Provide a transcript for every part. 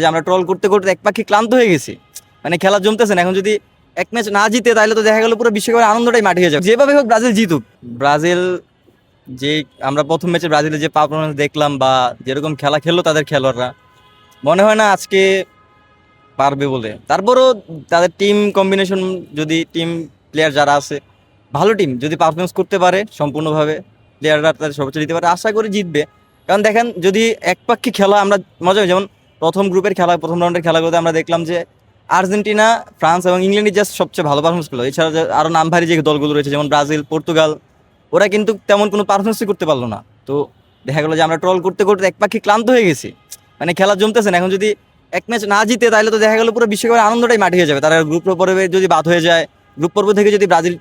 যে আমরা ট্রল করতে করতে এক পাখি ক্লান্ত হয়ে গেছি, মানে খেলা জমতেছে না। এখন যদি এক ম্যাচ না জিতে তাহলে তো দেখা গেল পুরো বিশ্বকাপের আনন্দটাই মাটি হয়ে যাবে। যেভাবে হোক ব্রাজিল জিতুক। ব্রাজিল যে আমরা প্রথম ম্যাচে ব্রাজিলের যে পারফরমেন্স দেখলাম বা যেরকম খেলা খেললো তাদের খেলোয়াড়রা, মনে হয় না আজকে পারবে বলে। তারপরও তাদের টিম কম্বিনেশন, যদি টিম প্লেয়ার যারা আছে ভালো, টিম যদি পারফরমেন্স করতে পারে সম্পূর্ণভাবে, প্লেয়াররা তাদের সর্বোচ্চ দিতে পারে, আশা করি জিতবে। কারণ দেখেন, যদি একপাক্ষিক খেলা আমরা মজা হয়, যেমন প্রথম গ্রুপের খেলা, প্রথম রাউন্ডের খেলাগুলোতে আমরা দেখলাম যে আর্জেন্টিনা, ফ্রান্স এবং ইংল্যান্ডই জাস্ট সবচেয়ে ভালো পারফরমেন্স করলো। এছাড়া যে আরও নামধারী যে দলগুলো রয়েছে যেমন ব্রাজিল, পর্তুগাল, ওরা কিন্তু তেমন কোনো পারফরমেন্সই করতে পারলো না। তো দেখা গেলো যে আমরা ট্রল করতে করতে একপাক্ষিক ক্লান্ত হয়ে গেছি, মানে খেলা জমতেছে না। এখন যদি এক ম্যাচ না জিতে তাহলে তো দেখা গেল পুরো বিশ্বকাপের আনন্দটাই মাটি হয়ে যাবে। তারা গ্রুপ পর্বে যদি বাদ হয়ে যায়, গ্রুপ পর্ব থেকে যদি ব্রাজিল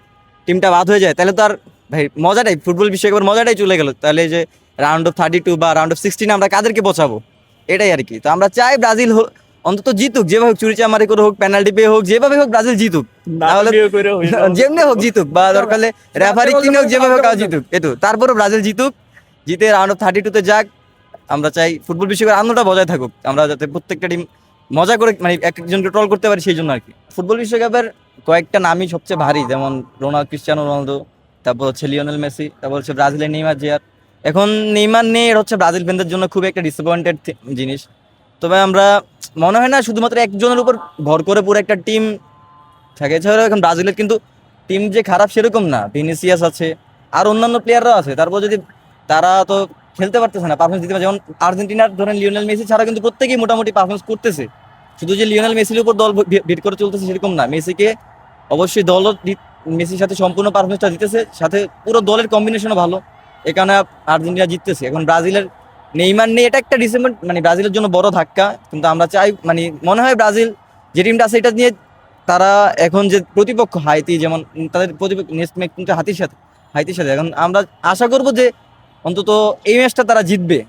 টিমটা বাদ হয়ে যায়, তাহলে তো আর ভাই মজাটাই, ফুটবল বিশ্বকাপের মজাটাই চলে গেল। তাহলে যে রাউন্ড অফ 32 বা রাউন্ড অফ 16 আমরা কাদেরকে পৌঁছাবো, এটাই আর কি। তো আমরা চাই ব্রাজিল অন্তত জিতুক, যেভাবে হোক, চুরিচামারি করে হোক, পেনাল্টি পেয়ে হোক, যেভাবে হোক ব্রাজিল জিতুক। তাহলে যেমনি হোক জিতুক, বা দরকার হলে রেফারি কিনে হোক, যেভাবে হোক জিতুক, এটু তারপরও ব্রাজিল জিতুক, জিতে রাউন্ড অফ 32-তে যাক। আমরা চাই ফুটবল বিশ্বকাপের আনন্দটা বজায় থাকুক, আমরা যাতে প্রত্যেকটা টিম মজা করে, মানে একজনকে ট্রল করতে পারি সেই জন্য আর কি। ফুটবল বিশ্বকাপের কয়েকটা নামই সবচেয়ে ভারী, যেমন ক্রিস্টিয়ানো রোনালদো, তারপর হচ্ছে লিওনেল মেসি, তারপর হচ্ছে ব্রাজিলের নেইমার জুনিয়র। এখন নেইমার নিয়ে এটা হচ্ছে ব্রাজিল ফ্যানদের জন্য খুব একটা ডিসঅ্যাপয়েন্টেড জিনিস। তবে আমরা মনে হয় না শুধুমাত্র একজনের উপর ভর করে পুরো একটা টিম থাকে। এছাড়াও এখন ব্রাজিলের কিন্তু টিম যে খারাপ সেরকম না, ভিনিসিয়াস আছে, আর অন্যান্য প্লেয়াররাও আছে। তারপর যদি তারা তো খেলতে পারতেছে না, পারফরমেন্স দিতে পারে। যেমন আর্জেন্টিনার ধরেন লিওনেল মেসি ছাড়া কিন্তু প্রত্যেকেই মোটামুটি পারফরমেন্স করতেছে। শুধু যে লিওনেল মেসির উপর দল ভিড় করে চলতেছে সেরকম না, মেসিকে অবশ্যই দলও মেসির সাথে সম্পূর্ণ পারফরমেন্সটা দিতেছে, সাথে পুরো দলের কম্বিনেশনও ভালো। এ কারণে আর্জেন্টিনা জিততেছে। এখন ব্রাজিলের নেইমার নেই, এটা একটা ডিসঅ্যাপয়েন্ট, মানে ব্রাজিলের জন্য বড় ধাক্কা। কিন্তু আমরা চাই, মানে মনে হয় ব্রাজিল যে টিমটা আছে এটা নিয়ে, তারা এখন যে প্রতিপক্ষ হাইতি, যেমন তাদের প্রতিপক্ষ নেক্সট ম্যাচ কিন্তু হাতির সাথে, এখন আমরা আশা করবো যে অন্তত এই ম্যাচটা তারা জিতবে।